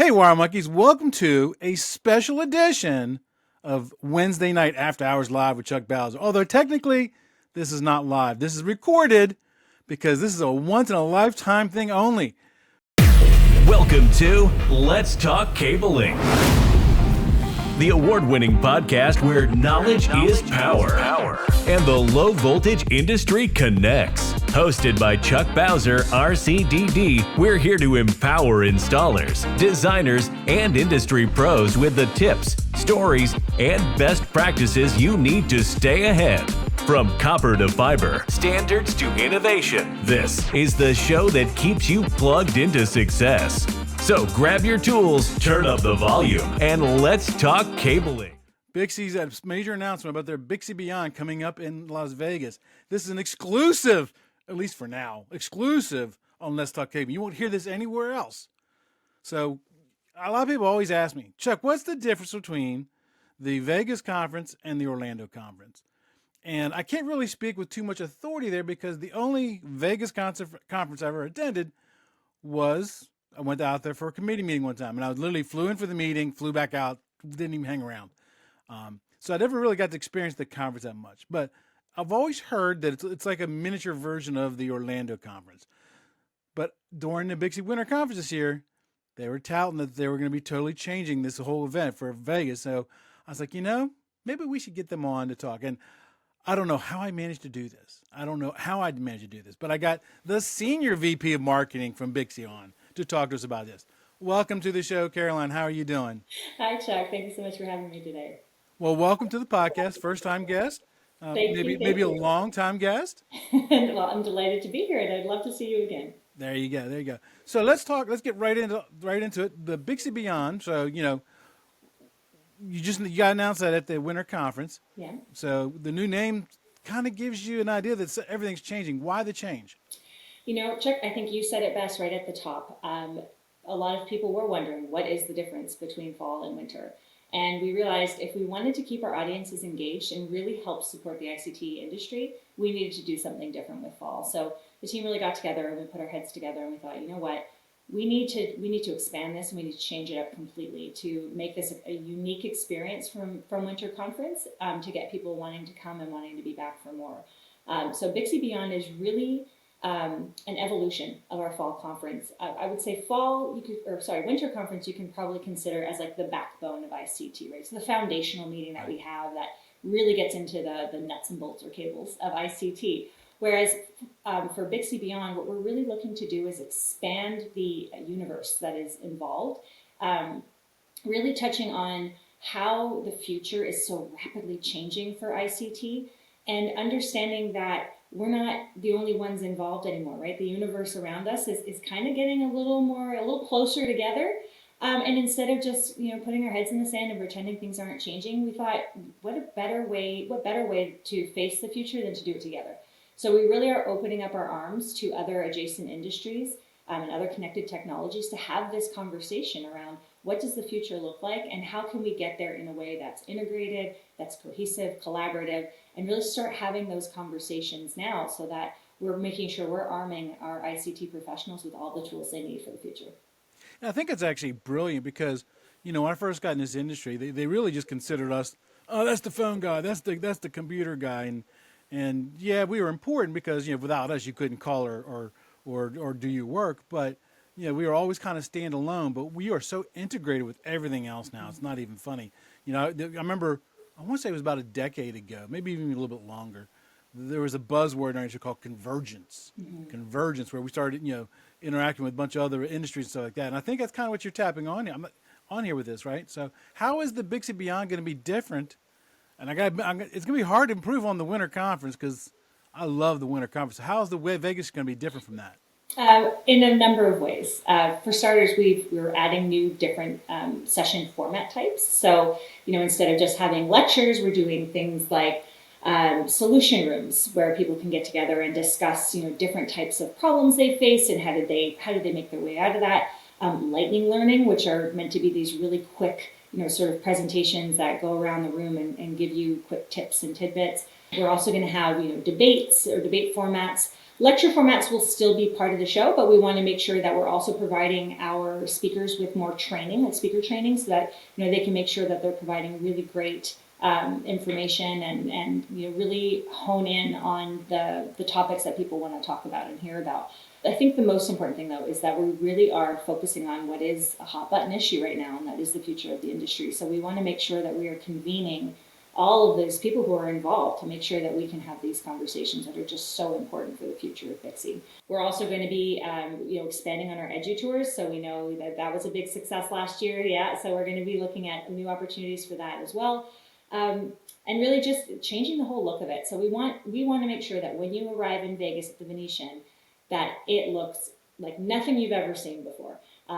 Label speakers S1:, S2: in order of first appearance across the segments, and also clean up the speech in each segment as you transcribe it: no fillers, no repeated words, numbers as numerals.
S1: Hey, Wire Monkeys, welcome to a special edition of Wednesday Night After Hours Live with Chuck Bowser. Although technically, this is not live. This is recorded because this is a once-in-a-lifetime thing only.
S2: Welcome to Let's Talk Cabling, the award-winning podcast where knowledge is power and the low-voltage industry connects. Hosted by Chuck Bowser, RCDD, we're here to empower installers, designers, and industry pros with the tips, stories, and best practices you need to stay ahead. From copper to fiber, standards to innovation, this is the show that keeps you plugged into success. So grab your tools, turn up the volume, and let's talk cabling.
S1: BICSI's had a major announcement about their BICSI Beyond coming up in Las Vegas. This is an exclusive, at least for now, exclusive on Let's Talk Cabling. You won't hear this anywhere else. So a lot of people always ask me, Chuck, what's the difference between the Vegas conference and the Orlando conference? And I can't really speak with too much authority there because the only Vegas conference I ever attended was I went out there for a committee meeting one time, and I literally flew in for the meeting, flew back out, didn't even hang around. So I never really got to experience the conference that much. But I've always heard that it's like a miniature version of the Orlando conference. But during the BICSI Winter Conference this year, they were touting that they were going to be totally changing this whole event for Vegas. So I was like, maybe we should get them on to talk. And I don't know how I managed to do this. I don't know how I managed to do this, but I got the senior VP of marketing from BICSI on to talk to us about this. Welcome to the show, Caroline. How are you doing?
S3: Hi, Chuck. Thank you so much for having me today.
S1: Well, welcome to the podcast. First time guest, maybe a long time guest.
S3: Well, I'm delighted to be here, and I'd love to see you again.
S1: There you go. So let's get right into it. The BICSI Beyond. So you got announced that at the Winter Conference.
S3: Yeah.
S1: So the new name kind of gives you an idea that everything's changing. Why the change?
S3: Chuck, I think you said it best right at the top. A lot of people were wondering, what is the difference between fall and winter? And we realized if we wanted to keep our audiences engaged and really help support the ICT industry, we needed to do something different with fall. So the team really got together and we put our heads together and we thought, you know what? We need to expand this and we need to change it up completely to make this a unique experience from Winter Conference to get people wanting to come and wanting to be back for more. So BICSI Beyond is really an evolution of our fall conference. I would say Winter Conference you can probably consider as like the backbone of ICT, right? So the foundational meeting that we have that really gets into the nuts and bolts or cables of ICT. Whereas for BICSI Beyond, what we're really looking to do is expand the universe that is involved, really touching on how the future is so rapidly changing for ICT and understanding that we're not the only ones involved anymore, right? The universe around us is kind of getting a little closer together. And instead of just, putting our heads in the sand and pretending things aren't changing, we thought, what better way to face the future than to do it together? So we really are opening up our arms to other adjacent industries and other connected technologies to have this conversation around what does the future look like and how can we get there in a way that's integrated, that's cohesive, collaborative, and really start having those conversations now so that we're making sure we're arming our ICT professionals with all the tools they need for the future.
S1: And I think it's actually brilliant because, when I first got in this industry, they really just considered us, oh, that's the phone guy, that's the computer guy. And yeah, we were important because, without us, you couldn't call or do your work. But, we were always kind of standalone. But we are so integrated with everything else now. It's not even funny. I remember, I want to say it was about a decade ago, maybe even a little bit longer. There was a buzzword in our industry called convergence. Mm-hmm. Convergence, where we started, interacting with a bunch of other industries and stuff like that. And I think that's kind of what you're tapping on here. I'm on here with this, right? So how is the BICSI Beyond going to be different? And it's going to be hard to improve on the Winter Conference because I love the Winter Conference. How is the Vegas going to be different from that?
S3: In a number of ways. For starters, we're adding new different session format types. So, instead of just having lectures, we're doing things like solution rooms where people can get together and discuss, different types of problems they face and how did they make their way out of that. Lightning learning, which are meant to be these really quick, sort of presentations that go around the room and give you quick tips and tidbits. We're also going to have, debates or debate formats, Lecture formats will still be part of the show, but we want to make sure that we're also providing our speakers with more training, like speaker training, so that they can make sure that they're providing really great information and really hone in on the topics that people want to talk about and hear about. I think the most important thing, though, is that we really are focusing on what is a hot button issue right now, and that is the future of the industry. So we want to make sure that we are convening all of those people who are involved to make sure that we can have these conversations that are just so important for the future of BICSI. We're also going to be, expanding on our edu tours. So we know that was a big success last year. Yeah. So we're going to be looking at new opportunities for that as well. And really just changing the whole look of it. So we want to make sure that when you arrive in Vegas at the Venetian, that it looks like nothing you've ever seen before.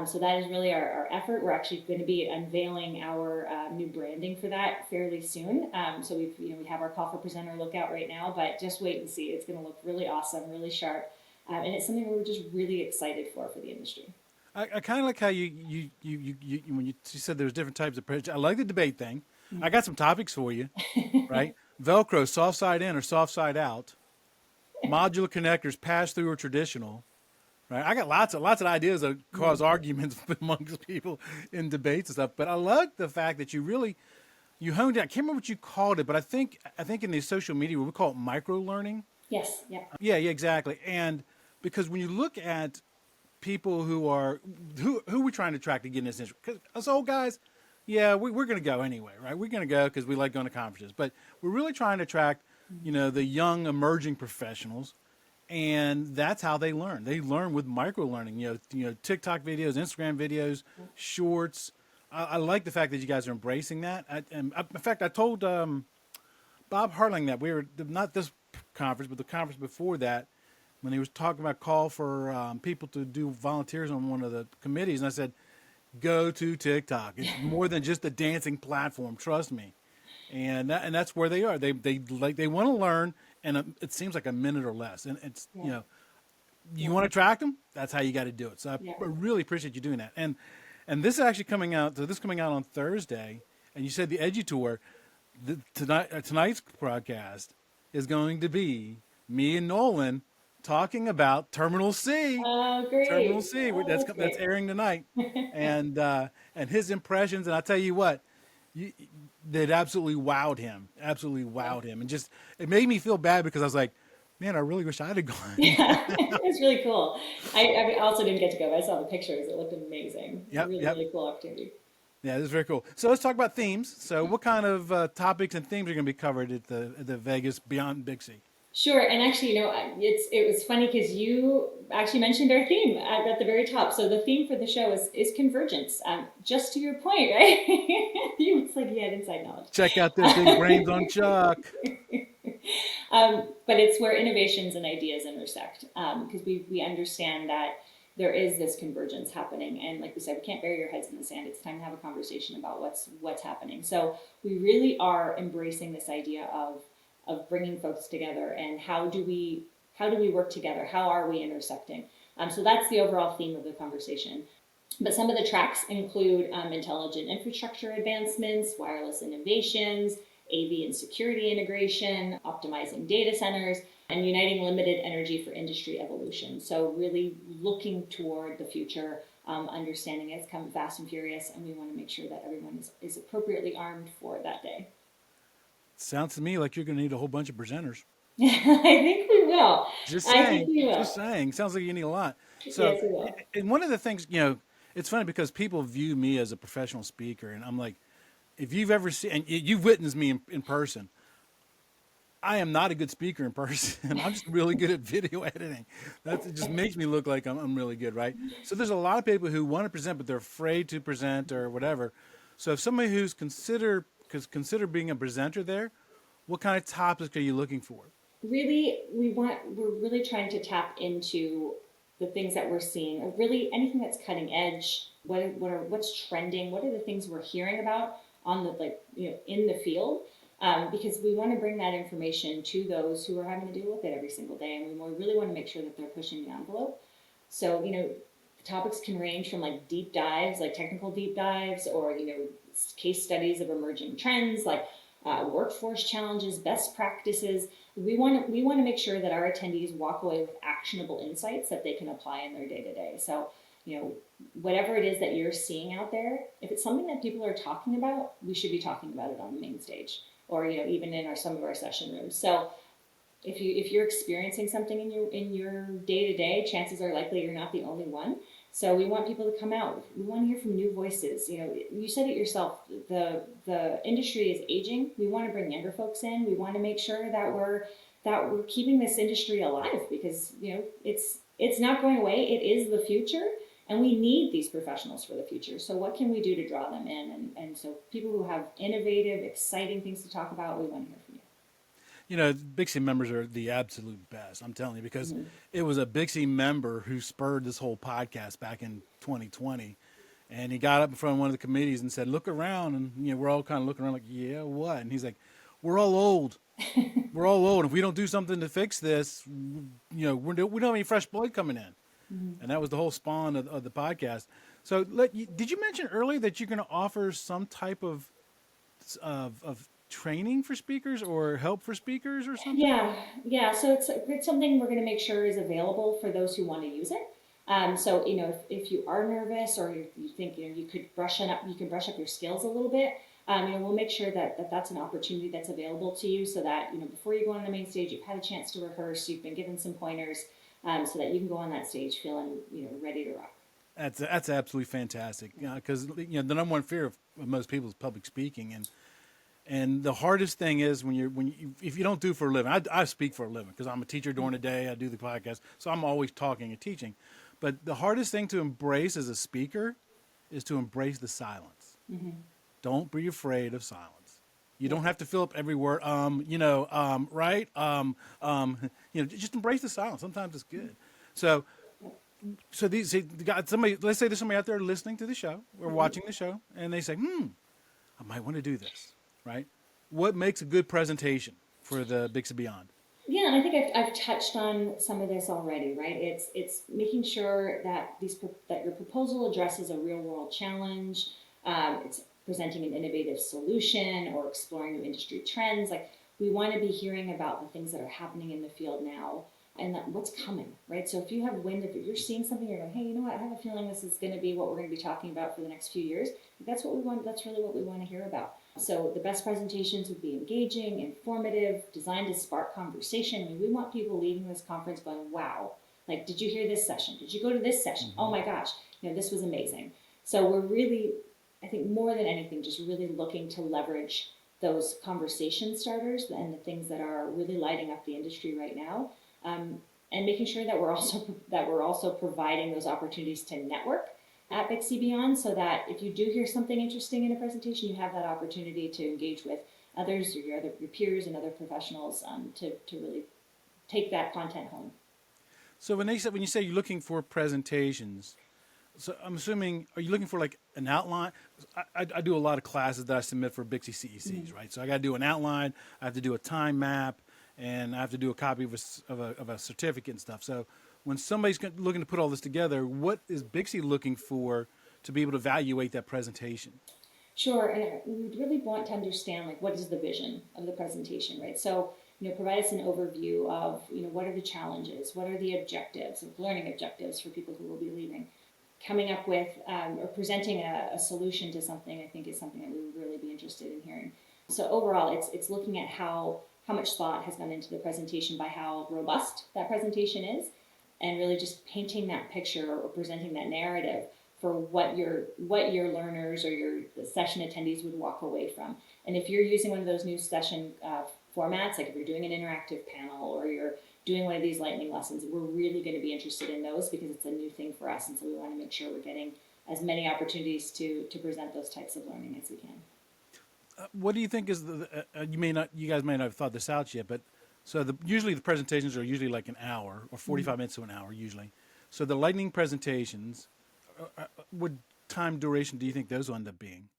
S3: So that is really our effort. We're actually going to be unveiling our new branding for that fairly soon. So we have our call for presenter lookout right now, but just wait and see. It's going to look really awesome, really sharp, and it's something we're just really excited for the industry.
S1: I kind of like how you when you said there's different types of approach. I like the debate thing. I got some topics for you, right? Velcro, soft side in or soft side out. Modular connectors, pass through or traditional. Right. I got lots of ideas that cause arguments amongst people in debates and stuff. But I like the fact that you honed in. I can't remember what you called it, but I think in the social media we call it micro learning.
S3: Yes. Yeah.
S1: Yeah, exactly. And because when you look at people who we're trying to attract to get in this industry, because us old guys, yeah, we're going to go anyway, right? We're going to go because we like going to conferences. But we're really trying to attract, the young emerging professionals. And that's how they learn. They learn with micro learning, TikTok videos, Instagram videos, shorts. I like the fact that you guys are embracing that. In fact, I told Bob Hartling that we were, not this conference, but the conference before that, when he was talking about call for people to do volunteers on one of the committees. And I said, go to TikTok. It's more than just a dancing platform. Trust me. And that's where they are. They want to learn. And it seems like a minute or less. And it's, you want to attract them? That's how you got to do it. So I really appreciate you doing that. And this is actually coming out. So this is coming out on Thursday. And you said the Edu Tour, tonight's broadcast is going to be me and Nolan talking about Terminal C.
S3: Oh, great.
S1: Terminal C. That's airing tonight. and his impressions. And I'll tell you what. That absolutely wowed him. And just, it made me feel bad because I was like, man, I really wish I had gone.
S3: Yeah, it was really cool. I also didn't get to go, but I saw the pictures. It looked amazing. Really cool opportunity. Yeah,
S1: this is very cool. So let's talk about themes. So what kind of topics and themes are going to be covered at the Vegas Beyond BICSI?
S3: Sure, and actually, it was funny because you actually mentioned our theme at the very top. So the theme for the show is convergence. Just to your point, right? It's like you had inside knowledge.
S1: Check out those big brains on Chuck.
S3: But it's where innovations and ideas intersect, because we understand that there is this convergence happening, and like we said, we can't bury your heads in the sand. It's time to have a conversation about what's happening. So we really are embracing this idea of bringing folks together, and how do we work together? How are we intersecting? So that's the overall theme of the conversation. But some of the tracks include intelligent infrastructure advancements, wireless innovations, AV and security integration, optimizing data centers, and uniting limited energy for industry evolution. So really looking toward the future, understanding it's coming fast and furious, and we want to make sure that everyone is appropriately armed for that day.
S1: Sounds to me like you're going to need a whole bunch of presenters.
S3: I think we will.
S1: Just saying. Sounds like you need a lot. So,
S3: yes, we will.
S1: And one of the things, it's funny because people view me as a professional speaker, and I'm like, if you've ever seen, and you've witnessed me in person, I am not a good speaker in person. I'm just really good at video editing. It just makes me look like I'm really good, right? So there's a lot of people who want to present, but they're afraid to present or whatever. So if somebody who's consider being a presenter there, what kind of topics are you looking for?
S3: Really, we're really trying to tap into the things that we're seeing, or really anything that's cutting edge. What's trending? What are the things we're hearing about on in the field? Because we want to bring that information to those who are having to deal with it every single day, and we really want to make sure that they're pushing the envelope. So the topics can range from deep dives, like technical deep dives, or case studies of emerging trends, like workforce challenges, best practices. We want to make sure that our attendees walk away with actionable insights that they can apply in their day to day. So, whatever it is that you're seeing out there, if it's something that people are talking about, we should be talking about it on the main stage, or even in some of our session rooms. So if you're experiencing something in your day to day, chances are likely you're not the only one. So we want people to come out. We want to hear from new voices. You said it yourself. The industry is aging. We want to bring younger folks in. We want to make sure that we're keeping this industry alive, because it's not going away. It is the future, and we need these professionals for the future. So what can we do to draw them in? And so people who have innovative, exciting things to talk about, we want to hear from you.
S1: BICSI members are the absolute best, I'm telling you, because it was a BICSI member who spurred this whole podcast back in 2020. And he got up in front of one of the committees and said, look around. And, we're all kind of looking around like, yeah, what? And he's like, we're all old. We're all old. If we don't do something to fix this, we don't have any fresh blood coming in. And that was the whole spawn of the podcast. So did you mention earlier that you're going to offer some type of training for speakers or help for speakers or something?
S3: Yeah. So it's something we're going to make sure is available for those who want to use it. So if you are nervous, or you think you could brush up your skills a little bit, we'll make sure that that's an opportunity that's available to you, so that before you go on the main stage, you've had a chance to rehearse, you've been given some pointers, so that you can go on that stage feeling ready to rock.
S1: That's absolutely fantastic. Because the number one fear of most people is public speaking, and the hardest thing is if you don't do it for a living. I speak for a living because I'm a teacher during the day. I do the podcast, so I'm always talking and teaching. But the hardest thing to embrace as a speaker is to embrace the silence. Don't be afraid of silence. You don't have to fill up every word. Right? Just embrace the silence. Sometimes it's good. So let's say there's somebody out there listening to the show or watching the show, and they say, I might want to do this. Right? What makes a good presentation for the BICSI Beyond?
S3: Yeah, and I think I've touched on some of this already, right? It's making sure that your proposal addresses a real world challenge. It's presenting an innovative solution or exploring new industry trends. Like, we want to be hearing about the things that are happening in the field now and what's coming, right? So if you have wind, if you're seeing something, you're going, hey, you know what? I have a feeling this is going to be what we're going to be talking about for the next few years. That's what we want. That's really what we want to hear about. So the best presentations would be engaging, informative, designed to spark conversation. I mean, we want people leaving this conference going, wow, like, did you hear this session? Did you go to this session? Oh my gosh, this was amazing. So we're really, I think more than anything, just really looking to leverage those conversation starters and the things that are really lighting up the industry right now, and making sure that we're also providing those opportunities to network at BICSI Beyond, so that if you do hear something interesting in a presentation, you have that opportunity to engage with others, or your peers and other professionals, to really take that content home.
S1: So when you say you're looking for presentations, so I'm assuming, are you looking for like an outline? I do a lot of classes that I submit for BICSI CECs, right? So I got to do an outline, I have to do a time map, and I have to do a copy of a certificate and stuff. So when somebody's looking to put all this together, what is BICSI looking for to be able to evaluate that presentation?
S3: Sure, and we really want to understand, like, what is the vision of the presentation, right? So, provide us an overview of, what are the challenges, what are the objectives, learning objectives for people who will be leaving. Coming up with or presenting a solution to something, I think, is something that we would really be interested in hearing. So overall, it's looking at how much thought has gone into the presentation by how robust that presentation is, and really just painting that picture or presenting that narrative for what your learners or your session attendees would walk away from. And if you're using one of those new session formats, like if you're doing an interactive panel or you're doing one of these lightning lessons, we're really going to be interested in those because it's a new thing for us. And so we want to make sure we're getting as many opportunities to present those types of learning as we can.
S1: What do you think is you guys may not have thought this out yet, but so usually the presentations are usually like an hour or 45 minutes to an hour usually. So the lightning presentations, what time duration do you think those will end up being?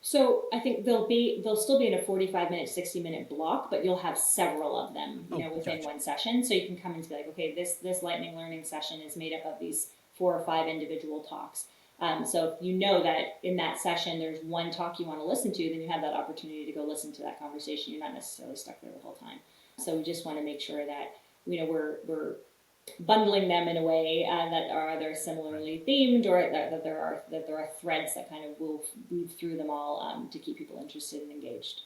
S3: So I think they'll still be in a 45-minute, 60-minute block, but you'll have several of them, within one session. So you can come and be like, okay, this lightning learning session is made up of these 4 or 5 individual talks. So if you know that in that session there's one talk you want to listen to, then you have that opportunity to go listen to that conversation. You're not necessarily stuck there the whole time. So we just want to make sure that we're bundling them in a way that are either similarly themed, or that there are threads that kind of will weave through them all to keep people interested and engaged.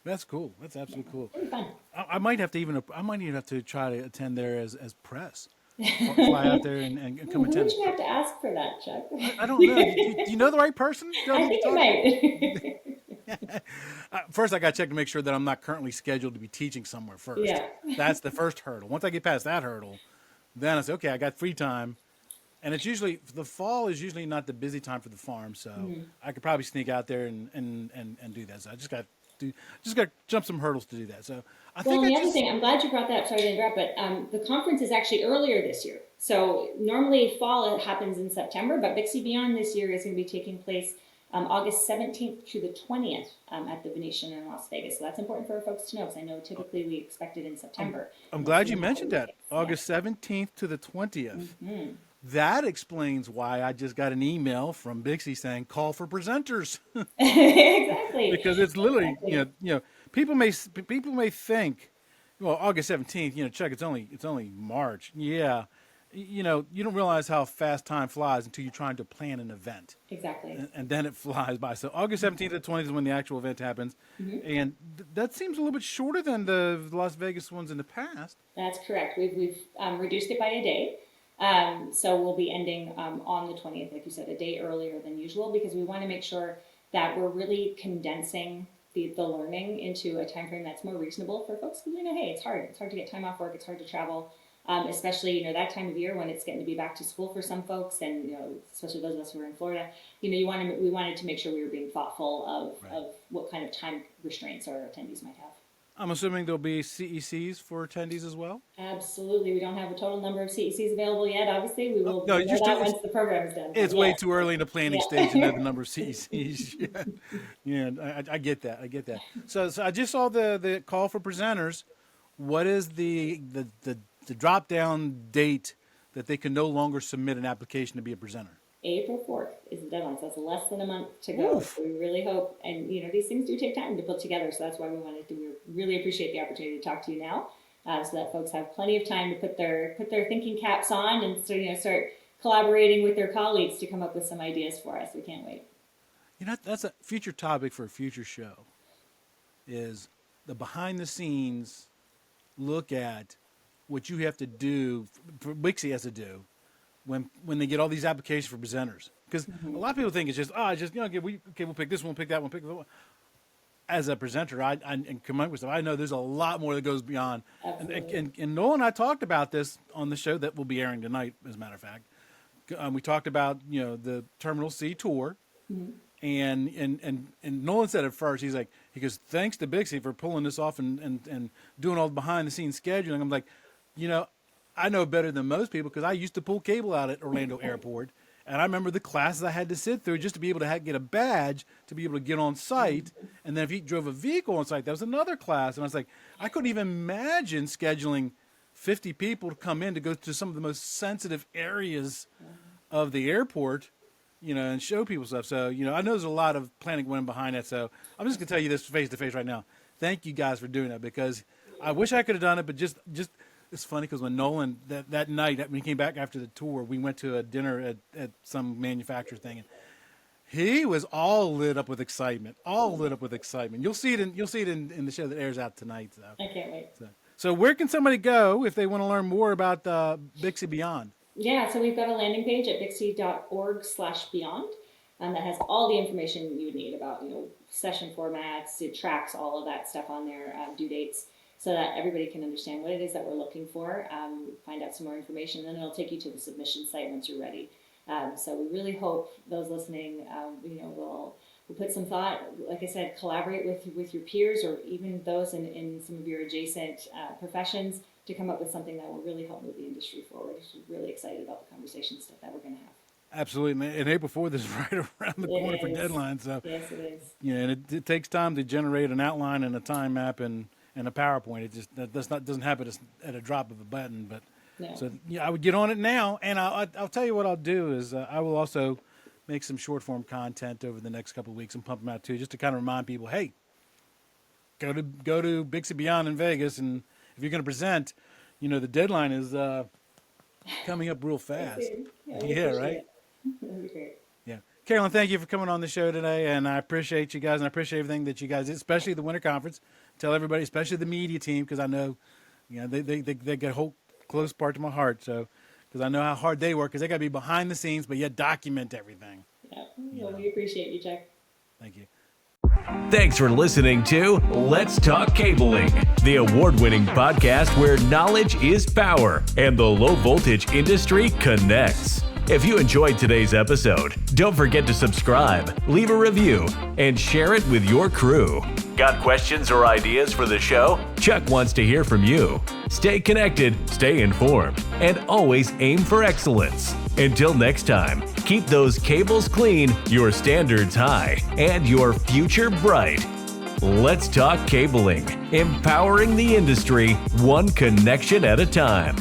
S1: That's cool. That's absolutely cool.
S3: It'll be fun.
S1: I might even have to try to attend there as press. Fly out there and come
S3: Who
S1: attend.
S3: would you have to ask for that, Chuck?
S1: I don't know. Do you know the right person?
S3: I think it might.
S1: First, I got to check to make sure that I'm not currently scheduled to be teaching somewhere first.
S3: Yeah.
S1: That's the first hurdle. Once I get past that hurdle, then I say, okay, I got free time. And it's usually, the fall is usually not the busy time for the farm, so I could probably sneak out there and do that. So I just got to jump some hurdles to do that. So I think
S3: The other thing, I'm glad you brought that up. Sorry to interrupt, but the conference is actually earlier this year. So normally fall it happens in September, but BICSI Beyond this year is going to be taking place August 17th to the 20th at the Venetian in Las Vegas. So that's important for our folks to know, because I know typically we expect it in September.
S1: I'm glad you mentioned that. August 17th to the 20th. Mm-hmm. That explains why I just got an email from BICSI saying call for presenters.
S3: Exactly.
S1: Because it's literally, people may think, well, August 17th, Chuck, it's only March. Yeah. You don't realize how fast time flies until you're trying to plan an event.
S3: Exactly.
S1: And then it flies by. So August 17th to 20th is when the actual event happens. Mm-hmm. And that seems a little bit shorter than the Las Vegas ones in the past.
S3: That's correct. We've reduced it by a day. So we'll be ending on the 20th, like you said, a day earlier than usual, because we want to make sure that we're really condensing the learning into a time frame that's more reasonable for folks. Because hey, it's hard to get time off work, it's hard to travel, especially that time of year when it's getting to be back to school for some folks, and especially those of us who are in Florida. We wanted to make sure we were being thoughtful of what kind of time restraints our attendees might have.
S1: I'm assuming there'll be CECs for attendees as well?
S3: Absolutely. We don't have a total number of CECs available yet. Obviously, we will do that once the program is done.
S1: It's way too early in the planning stage to know the number of CECs. I get that. So I just saw the call for presenters. What is the drop down date that they can no longer submit an application to be a presenter?
S3: April 4th is the deadline, so that's less than a month to go. So we really hope, and these things do take time to put together, so that's why we really appreciate the opportunity to talk to you now, so that folks have plenty of time to put their thinking caps on and start collaborating with their colleagues to come up with some ideas for us. We can't wait.
S1: That's a future topic for a future show, is the behind the scenes look at what you have to do, BICSI has to do, when they get all these applications for presenters. Because a lot of people think it's just, we'll pick this one, pick that one, pick that one. As a presenter, and come up with stuff, I know there's a lot more that goes beyond. And Noel and I talked about this on the show that will be airing tonight, as a matter of fact. We talked about, the Terminal C tour. Mm-hmm. And Nolan said at first, he goes, thanks to BICSI for pulling this off and doing all the behind the scenes scheduling. I'm like, I know better than most people because I used to pull cable out at Orlando Airport, and I remember the classes I had to sit through just to be able to get a badge to be able to get on site. And then if you drove a vehicle on site, that was another class. And I was like, I couldn't even imagine scheduling 50 people to come in to go to some of the most sensitive areas of the airport, and show people stuff. So, I know there's a lot of planning going behind that. So I'm just going to tell you this face to face right now. Thank you guys for doing that, because I wish I could have done it, but just it's funny because when Nolan, that night, when he came back after the tour, we went to a dinner at some manufacturer thing, and he was all lit up with excitement. You'll see it in the show that airs out tonight. So.
S3: I can't wait.
S1: So where can somebody go if they want to learn more about BICSI Beyond?
S3: Yeah, so we've got a landing page at bixi.org/beyond that has all the information you would need about, session formats, it tracks all of that stuff on there, due dates, so that everybody can understand what it is that we're looking for, find out some more information, and then it'll take you to the submission site once you're ready. So we really hope those listening, will put some thought, like I said, collaborate with your peers or even those in some of your adjacent professions to come up with something that will really help move the industry forward. We're really excited about the conversation stuff that we're going to have. Absolutely,
S1: and April 4th is right around the corner for deadline. So
S3: yes, it is.
S1: And it takes time to generate an outline and a time map and a PowerPoint. It just doesn't happen at a drop of a button. But
S3: no.
S1: So I would get on it now, and I'll tell you what I'll do is I will also make some short form content over the next couple of weeks and pump them out too, just to kind of remind people, hey, go to BICSI Beyond in Vegas, and if you're going to present, the deadline is coming up real fast. Yeah, right.
S3: That'd be great.
S1: Yeah, Caroline, thank you for coming on the show today, and I appreciate you guys, and I appreciate everything that you guys did, especially the winter conference. Tell everybody, especially the media team, because I know, they get a whole close part to my heart. So, because I know how hard they work, because they got to be behind the scenes, but yet document everything.
S3: Yeah, well, we appreciate you, Chuck.
S1: Thank you.
S2: Thanks for listening to Let's Talk Cabling, the award-winning podcast where knowledge is power and the low-voltage industry connects. If you enjoyed today's episode, don't forget to subscribe, leave a review, and share it with your crew. Got questions or ideas for the show? Chuck wants to hear from you. Stay connected, stay informed, and always aim for excellence. Until next time, keep those cables clean, your standards high, and your future bright. Let's talk cabling, empowering the industry one connection at a time.